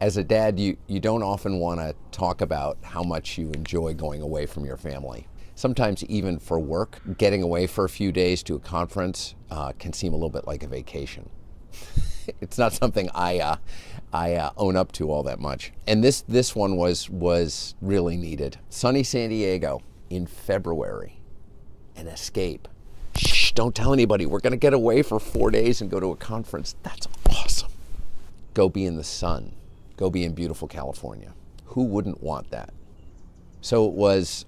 As a dad, you don't often want to talk about how much you enjoy going away from your family. Sometimes even for work, getting away for a few days to a conference can seem a little bit like a vacation. It's not something I own up to all that much. And this one was really needed. Sunny San Diego in February, an escape. Shh, don't tell anybody. We're gonna get away for 4 days and go to a conference. That's awesome. Go be in the sun. Go be in beautiful California. Who wouldn't want that? So it was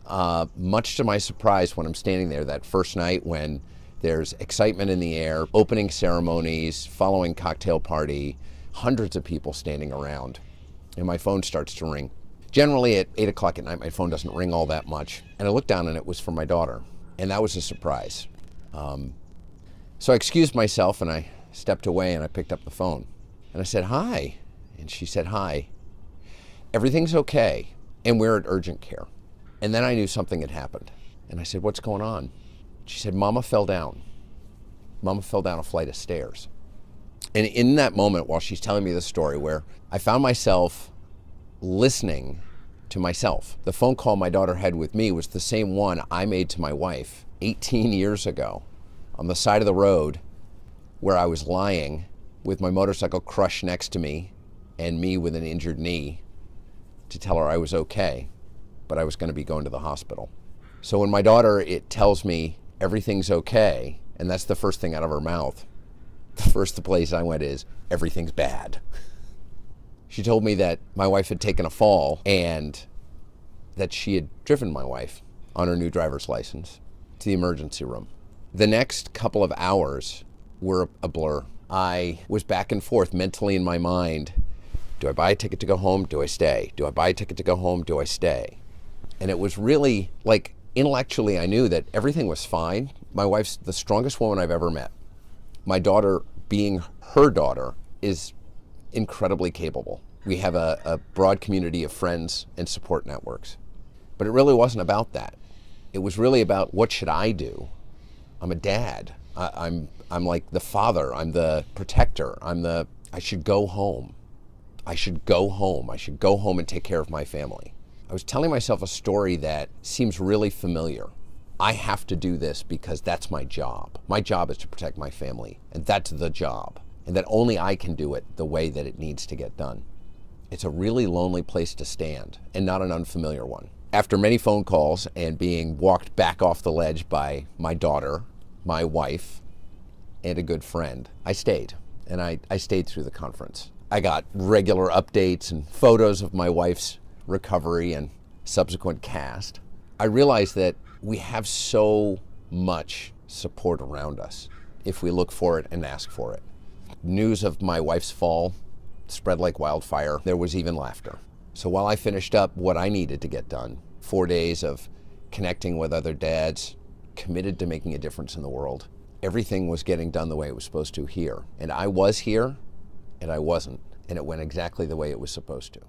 much to my surprise when I'm standing there that first night when there's excitement in the air, opening ceremonies, following cocktail party, hundreds of people standing around, and my phone starts to ring. Generally at 8 o'clock at night, my phone doesn't ring all that much. And I looked down and it was from my daughter, and that was a surprise. So I excused myself and I stepped away and I picked up the phone. And I said, "Hi." And she said, "Hi. Everything's okay, and we're at urgent care." And then I knew something had happened. And I said, "What's going on?" She said, "Mama fell down. Mama fell down a flight of stairs." And in that moment, while she's telling me the story, where I found myself listening to myself, the phone call my daughter had with me was the same one I made to my wife 18 years ago on the side of the road where I was lying with my motorcycle crushed next to me and me with an injured knee to tell her I was okay, but I was going to be going to the hospital. So when my daughter, it tells me everything's okay, and that's the first thing out of her mouth, the first place I went is, everything's bad. She told me that my wife had taken a fall and that she had driven my wife on her new driver's license to the emergency room. The next couple of hours were a blur. I was back and forth mentally in my mind. Do I buy a ticket to go home? Do I stay? Do I buy a ticket to go home? Do I stay? And it was really, like, intellectually I knew that everything was fine. My wife's the strongest woman I've ever met. My daughter, being her daughter, is incredibly capable. We have a broad community of friends and support networks. But it really wasn't about that. It was really about, what should I do? I'm a dad. I'm like the father. I'm the protector. I should go home. I should go home. I should go home and take care of my family. I was telling myself a story that seems really familiar. I have to do this because that's my job. My job is to protect my family, and that's the job. And that only I can do it the way that it needs to get done. It's a really lonely place to stand, and not an unfamiliar one. After many phone calls and being walked back off the ledge by my daughter, my wife, and a good friend, I stayed. And I stayed through the conference. I got regular updates and photos of my wife's recovery and subsequent cast. I realized that we have so much support around us if we look for it and ask for it. News of my wife's fall spread like wildfire. There was even laughter. So while I finished up what I needed to get done, 4 days of connecting with other dads committed to making a difference in the world, everything was getting done the way it was supposed to here. And I was here, and I wasn't, and it went exactly the way it was supposed to.